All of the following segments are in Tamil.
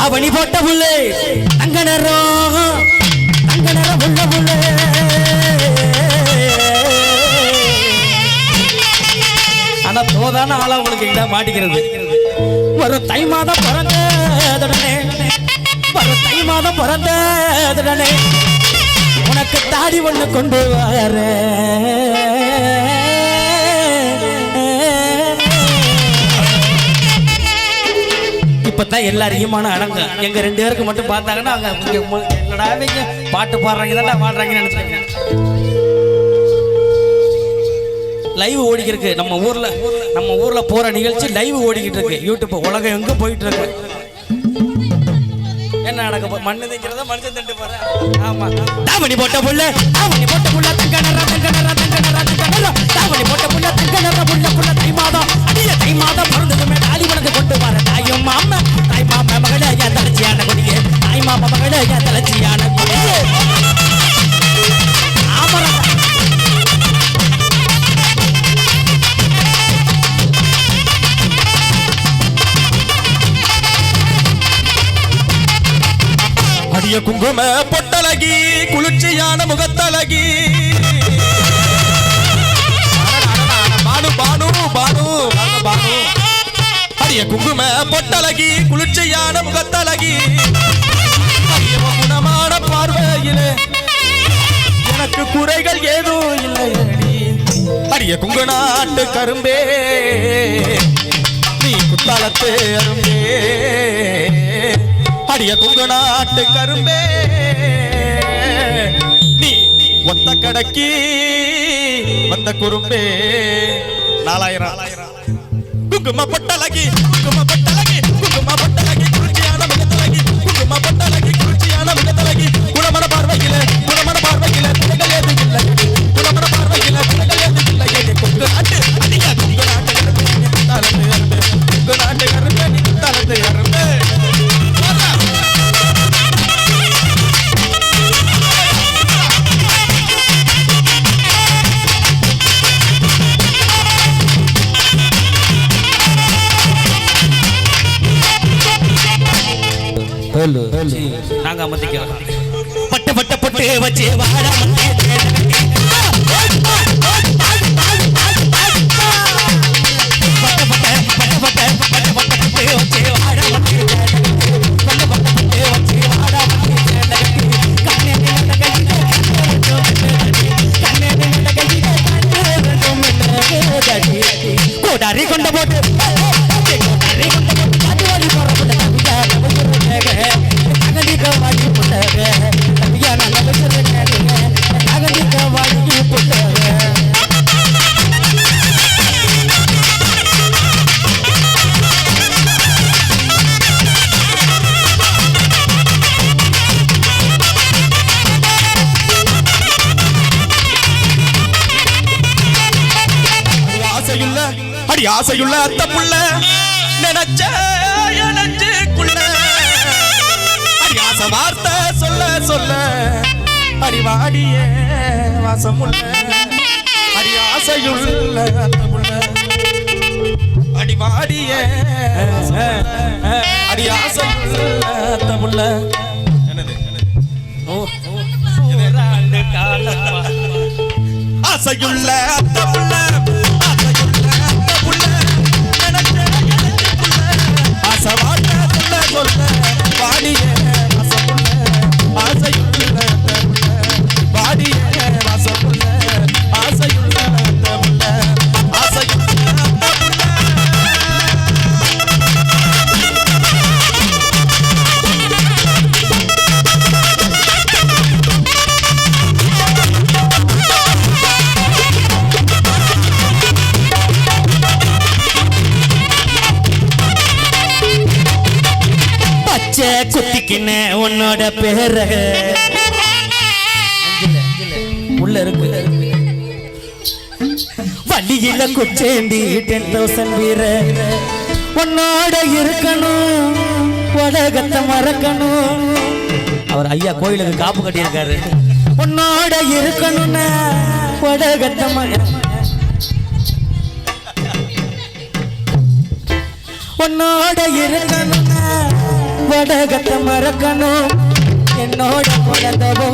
தாவணி போட்ட புள்ளே தங்க நிறம் உள்ள புள்ளே ஆனா தோதான ஆளா உங்களுக்கு இங்க மாட்டிக்கிறது. ஒரு தை மாதம் பிறந்ததுடனே உனக்கு தாடி ஒண்ணு கொண்டு வர இப்பதான் எல்லாரும் அடங்க எங்க 2 பேருக்கு மட்டும் பார்த்தாங்கன்னா என்னடா பாட்டு பாடுறாங்க தான் பாடுறாங்கன்னு நினைச்சாங்க. லைவ் ஓடிக்கிட்டு இருக்கு நம்ம ஊர்ல போற நிகழ்ச்சி லைவ் ஓடிக்கிட்டு இருக்கு யூடியூப். உலகம் எங்க போயிட்டு இருக்கு என்ன நடக்க மண்ணு திங்கிறத மனுஷன் திண்டு போற. ஆமா தாவணி போட்ட புள்ள தங்க நிற தாவணி போட்ட புள்ள தங்க நிற புள்ள தை மாதம் பிறந்ததுமே தாலி உனக்கு கொண்டு வர தாய் மாமா மகளே என் தலைச்சியான கொடியே தாய் மாமா மகளே என் தலைச்சியான கொடியே. அடிய குங்கும பொட்டலகி குளிர்ச்சியான முகத்தலகி பானு அடிய குங்கும பொட்டலகி குளிர்ச்சியான முகத்தலகி குணமான பார்வையிலே எனக்கு குறைகள் ஏதும் இல்லை. அடிய குங்கு நாட்டு கரும்பே நீ குத்தாலத்து அரும்பே அடிய குங்கு நாட்டு கரும்பே நீ ஒத்த கடக்கி வந்த குறும்பே. 4000 குங்கும பொட்டலகி குளிர்ச்சியான முகத்தலகி குளிர்ச்சியான முகத்தலகி குணமன பார்வையில பிள்ளைகள் ஏது இல்லை. குணமன பார்வையில பிள்ளைகள் ஏது இல்லை. குங்கு நாட்டு அடிய குங்கு நாட்டு கரும்பே நீ குத்தாலத்து அரும்பே குங்கு நாட்டு கரும்பே நீ குத்தாலத்து அரும்பே. நாங்க அமர்த்திக்கிறோம். பட்டு வச்சு வாடா கோடாரி கொண்ட போட்டு ஆசையுள்ள அத்த புள்ள நினைச்ச எனக்குள்ள அடியாச வார்த்தை சொல்ல அடிவாடிய வாசமுள்ள அடியாசையுள்ள அத்த புள்ள அடிவாடிய அடியாசையுள்ள அத்த புள்ள. என்னது ஆசையுள்ள அத்த புள்ள சொல்ல வாடிய வாசமுள்ள ஆசையுள்ள வாடிய வாசமுள்ள ஆசையுள்ள குத்திக்கின உன்னோட பேர உள்ள இருக்கு வள்ளியில குச்சேண்டி 10,000 வீர உன்னோட இருக்கணும் உலகத்தை மறக்கணும். அவர் ஐயா கோயிலுக்கு காப்பு கட்டி இருக்காரு. உன்னோட இருக்கணும்னா உலகத்தை உன்னோட இருக்கணும்னா கடகத்தை மறக்கணும் என்னோட குழந்தவோ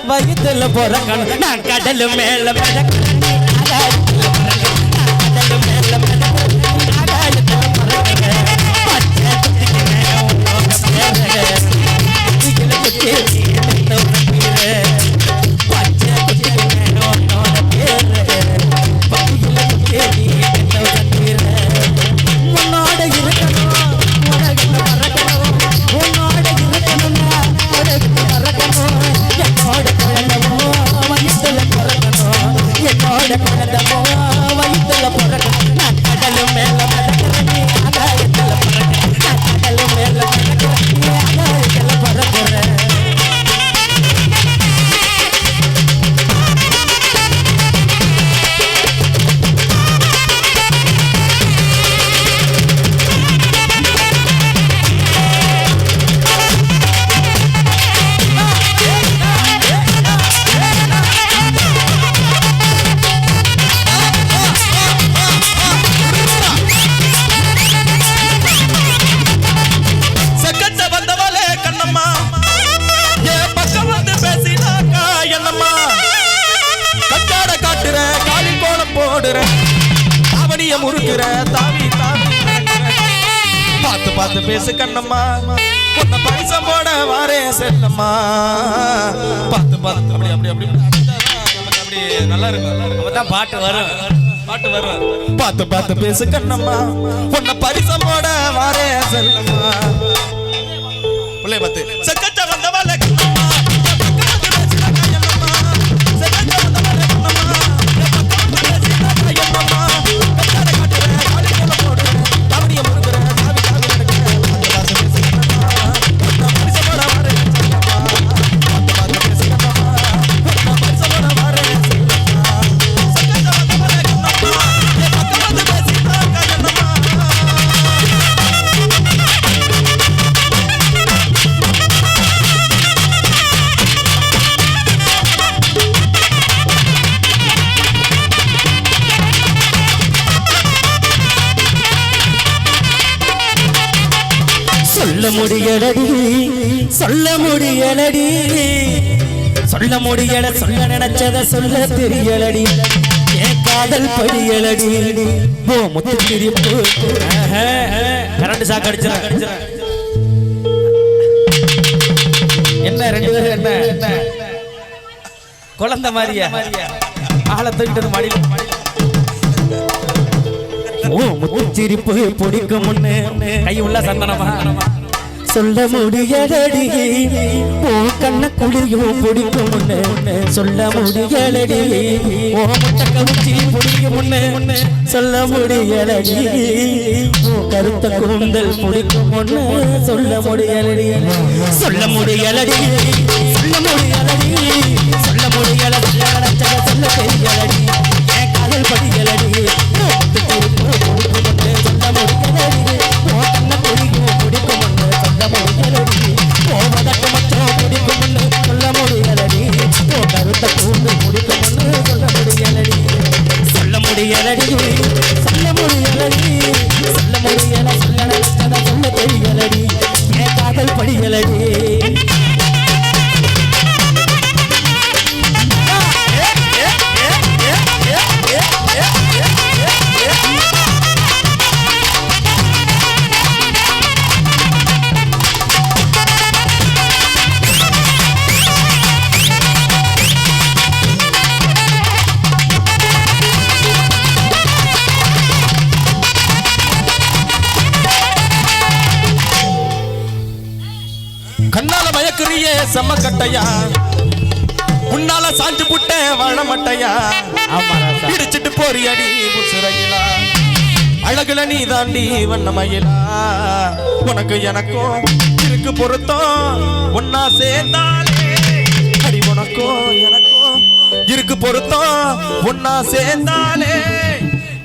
வயிற்றுல பிறக்கணும் நான் கடல் மேல மிதக்கணும் கடல் மேல மிதக்கணும் ஆகாயத்துல பறக்கணும் பச்சை குத்திக்கு மேல உன்னோட பேர இதுல குத்தி என்னோட பேர பச்சை குத்திக்கு மேல உன்னோட பேர பகுதியில குத்தி என்னோட பேர உன்னோட இருக்கணும் உலகத்துல பறக்கணும் உன்னோட இருக்கணும்னா உலகத்துல பறக்கணும் என்னோட குழந்தவோ வயிற்றுல பிறக்கணும் என்னோட குழந்தவோ வயிற்றுல பிறக்கணும் நான் கடல் மேல மிதக்கிறேன் ஆகாயத்துல பறக்கிறேன் நான் கடல் மேல மிதக்கிறேன் ஆகாயத்துல பறக்கிறேன் செக்கச்ச வந்தவளே கண்ணம்மா என் பக்கம் வந்து பேசினாக்கா என்னம்மா கட்டாட காட்டுற காலில் கோலம் போடுற அவனிய முறுக்குற தாவி தாவி நடக்கிற. பார்த்து பார்த்து பேசு கண்ணம்மா உன்னை பரிசம் போட வாரே செல்லம்மா பார்த்து பார்த்து அப்படி அப்படி அப்படி நமக்கு அப்படி நல்லா இருக்கும் அப்பதான் பாட்டு வரும் பாட்டு வரும் பார்த்து பார்த்து பேசு கண்ணம்மா உன்னை பரிசம் போட வாரே செல்லம்மா பிள்ளை பார்த்து செக்கச்ச வந்தவள கண்ணம்மா என் பக்கம் வந்து பேசினாக்கா என்னம்மா செக்கச்ச வந்தவள கண்ணம்மா என் பக்கம் வந்து பேசினாக்கா என்னம்மா கட்டாட காட்டுற காலில் கோலம் போடுற தாவணிய முறுக்குற தாவி தாவி நடக்கிற. பார்த்து பார்த்து பேசு கண்ணம்மா உன்னை பரிசம் போட வாரே செல்லம்மா பார்த்து பார்த்து பேசு கண்ணம்மா உன்னை பரிசம் போட வாரே செல்லம்மா செக்கச்ச வந்தவள கண்ணம்மா என் பக்கம் வந்து பேசினாக்கா என்னம்மா. சொல்ல முடியலடி சொல்ல முடியலடி சொல்ல முடியல சொல்ல நினைச்சத சொல்ல தெரியலடி என் காதல் படியலடி ஓ முத்து திரிப்பு கரண்ட் சாக்கு அடிச்சிட என்ன ரெண்டு பேரும் என்ன குழந்தை மாதிரியா ஆளை தூக்கிட்டு மாடியில் ஓ முத்திரிப்பு பிடிக்கும் முன்னு கை உள்ள சந்தனமா சொல்ல முடியலடி ஓ கண்ண குளியும் பிடிக்கும் முன்னு சொல்ல முடியலடி ஓ முட்டை கவுச்சி பிடிக்கும் முன்னு சொல்ல முடியலடி ஓ கருத்த கூந்தல் பிடிக்கும் முன்னு சொல்ல முடியலடி சொல்ல முடியலடி சொல்ல முடியலடி சொல்ல முடியல சொல்ல நினைச்சத சொல்ல தெரியலடி என் காதல் படியலடி சொல்ல முடியலடி ஓ கண்ண குளியும் பிடிக்கும் முன்னு சொல்ல முடியலடி ஓ வதக்கு மச்சம் பிடிக்கும் முன்னு சொல்ல முடியலடி ஓ கருத்த கூந்தல் பிடிக்கும் முன்னு சொல்ல முடியலடி சொல்ல முடியலடி சொல்ல முடியலடி சொல்ல முடியல சொல்ல நினைச்சத சொல்ல தெரியலடி என் காதல் படியலடி கண்ணால மயக்குறியே செம்ம கட்டையா உன்னால சாஞ்சு புட்ட வாழ மட்டையா இடிச்சிட்டு போறியடி முசுரையிலா அழகுல நீ தாண்டி வண்ணமயிலா உனக்கு எனக்கும் இருக்கு பொருத்தம் ஒன்னா சேர்ந்தாலே அடி உனக்கும் எனக்கும் இருக்கு பொருத்தம் ஒன்னா சேர்ந்தாலே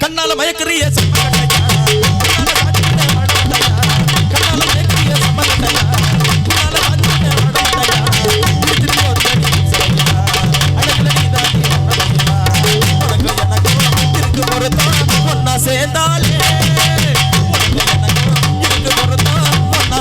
கண்ணால மயக்குறிய செம்ம கட்டையா கண்ணால மயக்குறிய செம்ம கட்டையா சேர்ந்தாலே இருக்கு பொருத்தம் ஒன்னா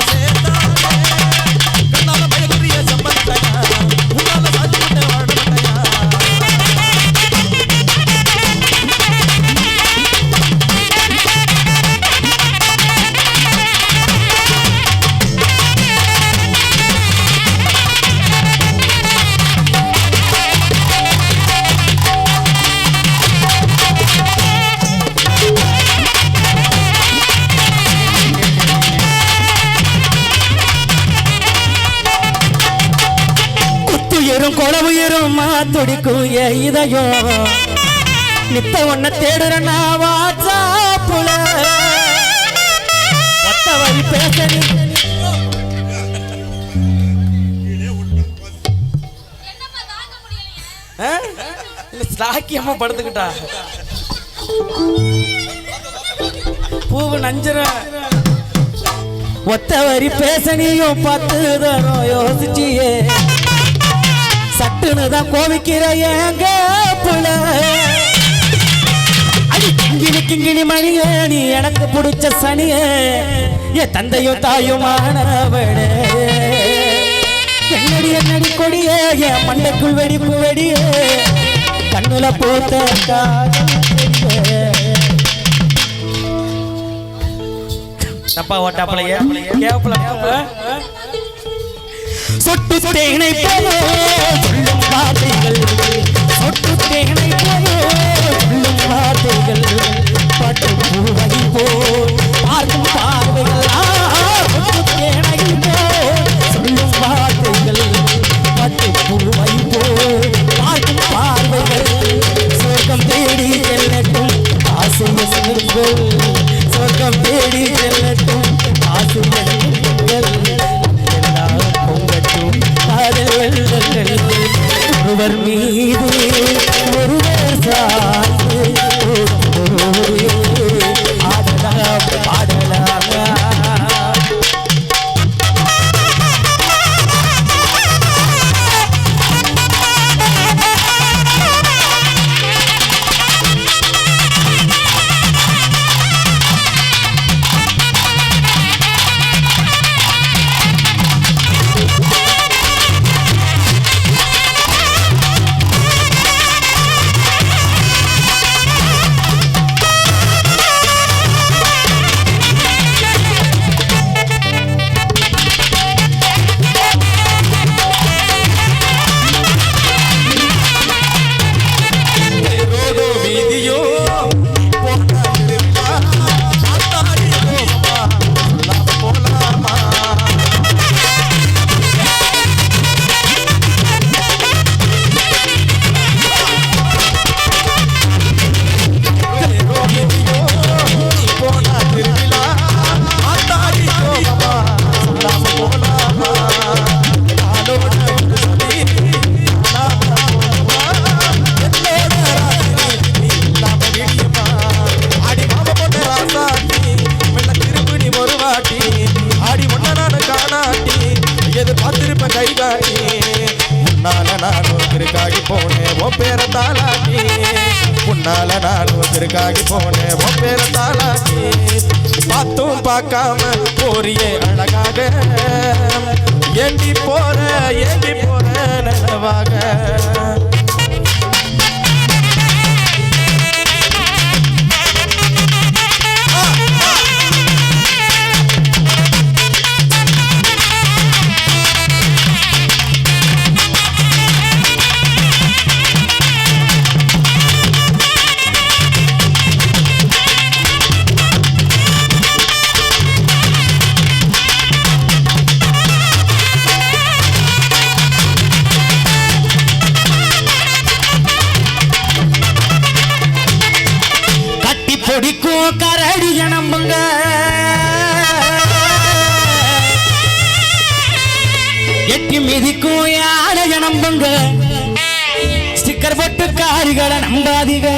போல உயிரும் துடிக்கும் இதயம் நித்த ஒன்ன தேடுற வாட்சாப்புல ஒத்த வழி பேசணி சாக்கியம்மா படுத்துக்கிட்டா பூவு நஞ்சுற ஒத்த வரி பேசணியும் 10 தரம் யோசிச்சியே சட்டுன்னு தான் கோவிக்கிற ஏங்க புல அடி கிங்கினி கிங்கினி மணியே நீ எனக்கு பிடிச்ச சனியே என் தந்தையும் தாயுமானவளே என்னடி என்னடி கொடியே என் மண்டைக்குள் வெடிப்பு வெடியே கண்ணுல போத்த தப்பா ஓட்டாப்பளைய கேப்பல சொட்டு தேனை போலோ சொல்லும் வார்த்தைகள் சொட்டு தேனை போலோ சொல்லும் வார்த்தைகள் பட்டு பூவை போல் பார்க்கும் பார்வைகள் சொட்டு தேனை போல் சொல்லும் வார்த்தைகள் பட்டு பூவை போல் பார்க்கும் பார்வைகள் சொர்க்கம் தேடி செல்லட்டும் ஆசையங்கள் சொர்க்கம் தேடி செல்லட்டும் ஆசையங்கள் ஒருவர் மீது ஒருவர் சார்ந்து ஆடலாம் பாடலாம் பார்த்தும் பார்க்காம போறியே அழகாக ஏண்டி போற நிலவாக பொடிக்கும் கரடிய நம்புங்க எட்டி மிதிக்கும் யானைய நம்புங்க ஸ்டிக்கர் போட்டு காரிகளை நம்பாதீங்க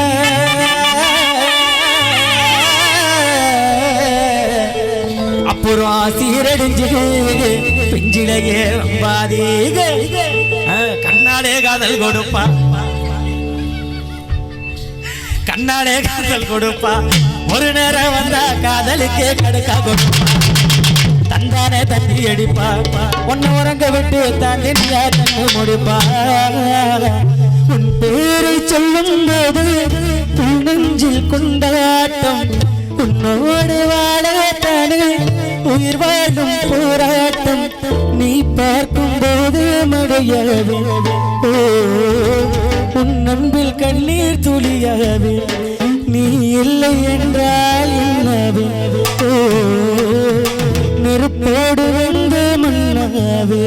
அப்புறம் சீரடிஞ்சு பிஞ்சிலையே நம்பாதீங்க கண்ணாலே காதல் கொடுப்பா கண்ணாலே காதல் கொடுப்பா ஒரு நேரம் வந்தா காதலுக்கே கடுக்கா கொடுப்பா தந்தானே தண்ணி அடிப்பா ஒன்ன உறங்க விட்டு தாண்டி தண்ணி முடிப்பா உன் பேரை சொல்லும் போது நெஞ்சில் கொண்டாட்டம் உன்னோடு வாழத்தானே உயிர் வாழும் போராட்டம் நீ பார்க்கும் போது மடையாது உன் அன்பில் கண்ணீர் துளியாவே நீ இல்லை என்றால் என்னவே நெருப்போடு வந்து மண்ணாவே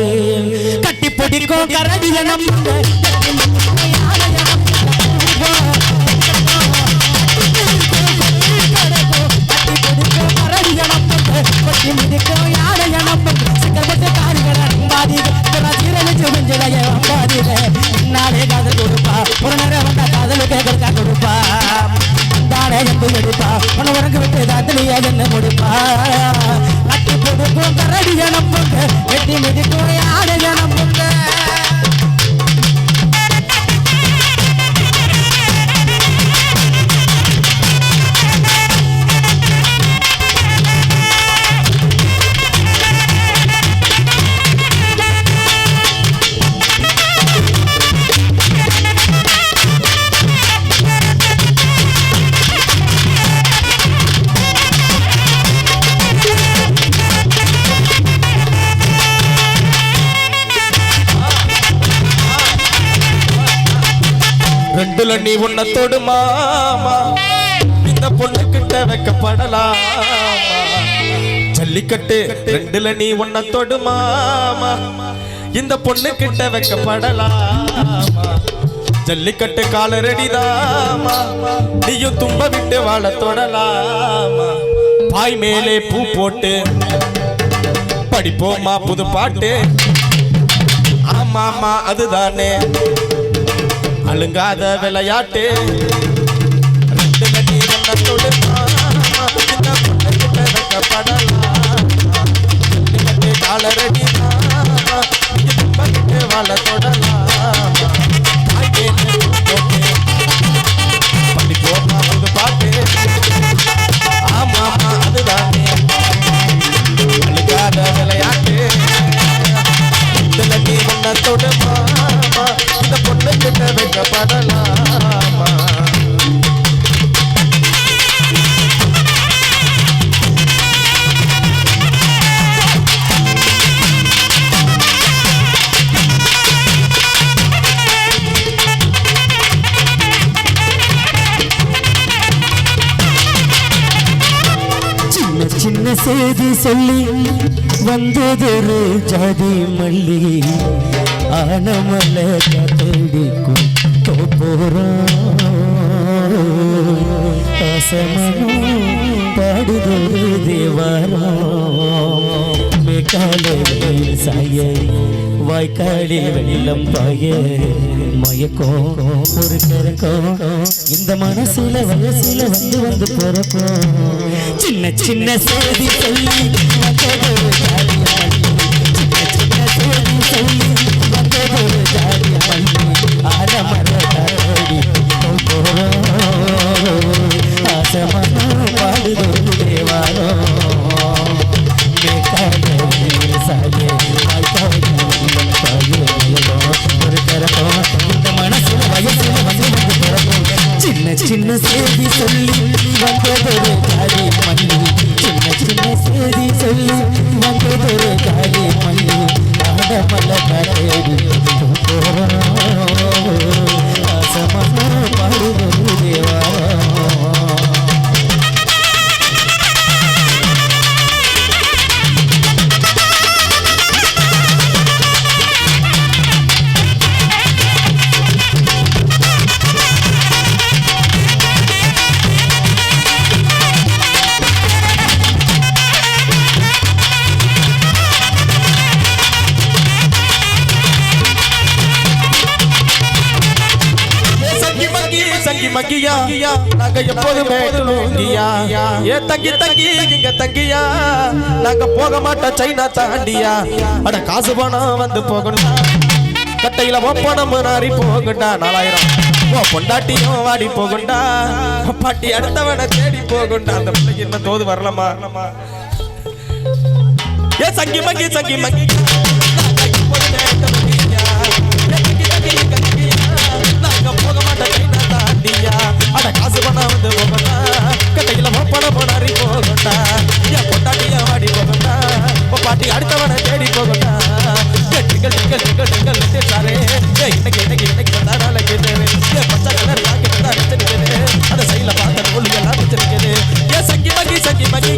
கட்டிப்பொடி பிடிக்கும் கரடிய நம்புங்க நாளே காதல் கொடுப்பா ஒரு நேரம் வந்தா காதல் கேட்கறக்கா கொடுப்பா தானே எந்த எடுப்பா உன உறங்க விட்டு தாத்தலியா என்ன முடிப்பா கட்டி கொடுக்கும் கரடிய நம்புங்க வெட்டி மிதிக்கும் யாரைய நம்புங்க ரெண்டுல நீ உன்னை தொடுமாமா இந்த பொண்ணு கிட்ட வைக்கப்படலாமா ஜல்லிக்கட்டு ரெண்டுல நீ உன்னை தொடுமாமா இந்த பொண்ணு கிட்ட வைக்கப்படலாமா ஜல்லிக்கட்டு கால ரெடிதாமா நீயும் தும்ப விட்டு வாழ தொடலாமா பாய் மேலே பூ போட்டு படிப்போமா புது பாட்டு ஆமாமா அதுதானே அழுங்காத விளையாட்டு ரெண்டு கட்டி வண்ணத்தோடு காலரடி வாழ தொடலாம் படிப்போமா புது பாட்டு ஆமாமா அதுதானே அழுங்காத விளையாட்டு ரெண்டு கட்டி வண்ணத்தோடு இந்த பொண்ணு கிட்ட வைக்கப்படலாமா சின்ன சின்ன செய்தி சொல்லி வந்ததொரு ஜாதி மல்லி ஆனமல்ல தேடிக்கும் போறான் அசமனும் பாடுதொரு தேவாரம் மேற்காலில் சாய வாய்க்காலில் வெள்ளம் பாய மயக்கம் ஒரு கரக்கம் இந்த மனசுல வயசுல வந்து வந்து பிறக்கும் சின்ன சின்ன செய்தி சொல்லி வந்ததொரு ஜாதி மல்லி சின்ன சின்ன செய்தி சொல்லி வந்ததொரு ஜாதி மல்லி ஆடமர கரடி ஆசமனம் பாடுதொரு தேவாரம் மேற்காலில் சாய ஒரு கரக்கம் இந்த மனசுல வயசுல வந்து வந்து பிறக்கும் சின்ன சின்ன செய்தி சொல்லி வந்ததொரு ஜாதி மல்லி சின்ன சின்ன செய்தி சொல்லி வந்ததொரு ஜாதி மல்லி ஆடமல கரடி ஆசமனம் பாடுதொரு தேவாரம் மகியா நாங்க எப்போதுமே லூங்கியா ஏ தங்கி தங்கி இங்க தங்கியா நாங்க போக மாட்டோம் சைனா தாண்டியா அட காசு பணம் வந்து போகணும் கட்டையில பணம் நாரி போகண்டா 4000 ஓ பொண்டாட்டியும் வாடி போகண்டா பாட்டி அடுத்தவனை தேடி போகண்டா அந்த பிள்ளைக்கு என்ன தோது வரலாமா ஏ சங்கி மங்கி நாங்க போக மாட்டோம் அட காசு பண்ண வந்து போகண்டா கட்டையில பணம் போனாரி போகண்டா என் பொண்டாட்டிய வாடி போகண்டா பாட்டி அடுத்தவனை தேடி போகண்டா சாரே இன்னைக்கு வந்தாடால கேட்டேன் என் பச்சை கலர் ராக்கெட் தான் வச்சிருக்கேன் அந்த சைட்ல பார்த்த பொண்ணு எல்லாம் வச்சிருக்கேன் ஏன் சங்கி மங்கி